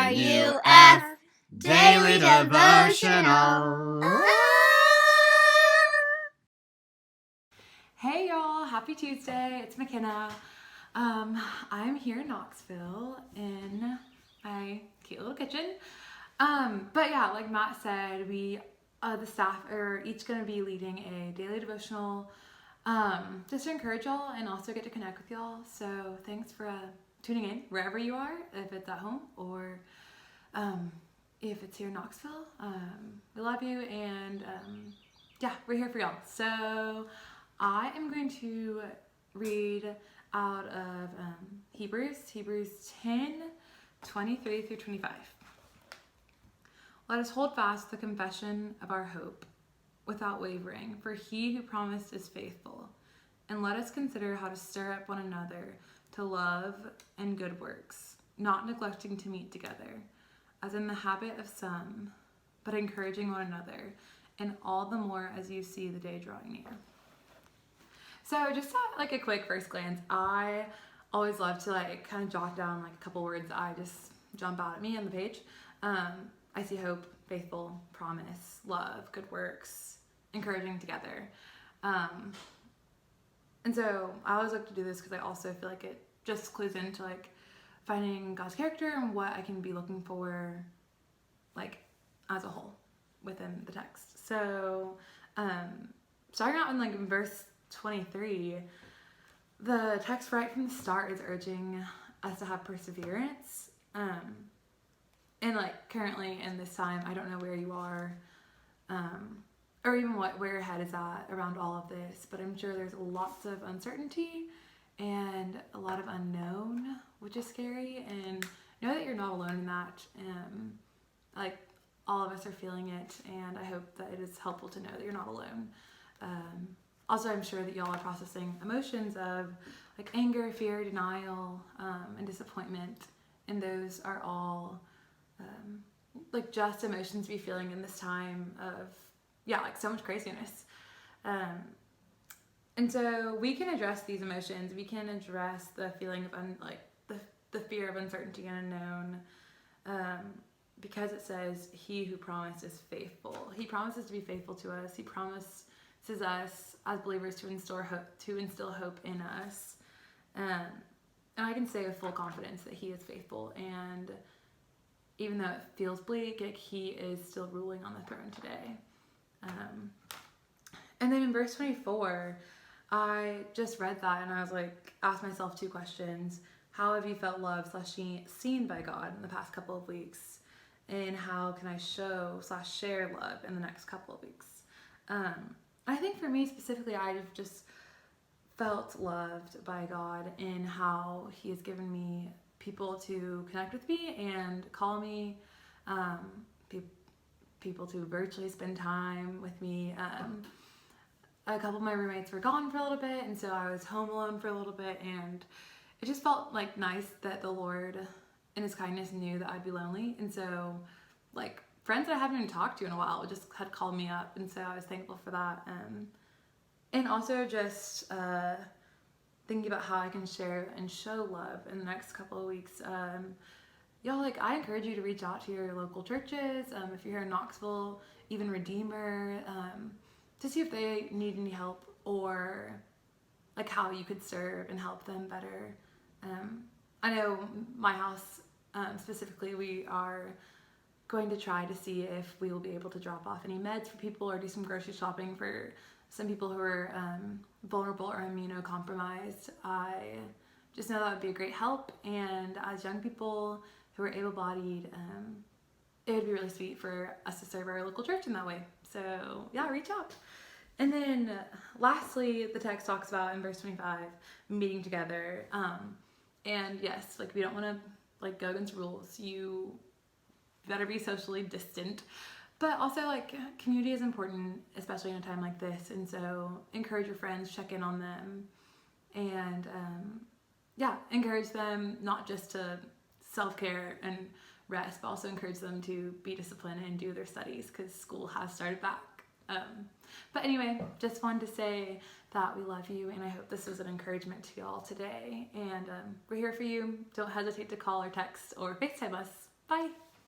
RUF Daily Devotional. Hey y'all, happy Tuesday. It's McKenna. I'm here in Knoxville in my cute little kitchen. But yeah, like Matt said, we the staff are each going to be leading a daily devotional just to encourage y'all and also get to connect with y'all. So thanks for tuning in wherever you are, if it's at home or if it's here in Knoxville. We love you, and yeah, we're here for y'all. So I am going to read out of Hebrews 10:23 through 25. Let us hold fast the confession of our hope without wavering, for he who promised is faithful. And let us consider how to stir up one another to love and good works, not neglecting to meet together, as in the habit of some, but encouraging one another, and all the more as you see the day drawing near. So just at like a quick first glance, I always love to like kind of jot down like a couple words that I just jump out at me on the page. I see hope, faithful, promise, love, good works, encouraging together. And so I always like to do this because I also feel like it just clues into like finding God's character and what I can be looking for like as a whole within the text. So starting out in like verse 23, the text right from the start is urging us to have perseverance. And like currently in this time, I don't know where you are, or even where your head is at around all of this, but I'm sure there's lots of uncertainty and a lot of unknown, which is scary. And know that you're not alone in that. Like all of us are feeling it, and I hope that it is helpful to know that you're not alone. Also, I'm sure that y'all are processing emotions of like anger, fear, denial, and disappointment, and those are all like just emotions to be feeling in this time of like so much craziness. And so we can address these emotions. We can address the feeling of the fear of uncertainty and unknown, because it says he who promised is faithful. He promises to be faithful to us. He promises us as believers to instill hope in us. And I can say with full confidence that he is faithful, and even though it feels bleak, like he is still ruling on the throne today. And then in verse 24, I just read that and I was like, asked myself two questions. How have you felt loved / seen by God in the past couple of weeks? And how can I show/share love in the next couple of weeks? I think for me specifically, I've just felt loved by God in how he has given me people to connect with me and call me, people to virtually spend time with me. A couple of my roommates were gone for a little bit, and so I was home alone for a little bit, and it just felt like nice that the Lord in his kindness knew that I'd be lonely. And so like friends that I haven't even talked to in a while just had called me up, and so I was thankful for that. And also just thinking about how I can share and show love in the next couple of weeks. Y'all, like, I encourage you to reach out to your local churches, if you're here in Knoxville, even Redeemer, to see if they need any help or like how you could serve and help them better. I know my house specifically, we are going to try to see if we will be able to drop off any meds for people or do some grocery shopping for some people who are vulnerable or immunocompromised. I just know that would be a great help, and as young people who are able-bodied, it would be really sweet for us to serve our local church in that way. So yeah, reach out. And then lastly, the text talks about in verse 25, meeting together. And yes, like we don't want to like go against rules. You better be socially distant, but also like community is important, especially in a time like this. And so encourage your friends, check in on them, and encourage them not just to self-care and rest, but also encourage them to be disciplined and do their studies because school has started back. But anyway, just wanted to say that we love you, and I hope this was an encouragement to y'all today. And we're here for you. Don't hesitate to call or text or FaceTime us. Bye.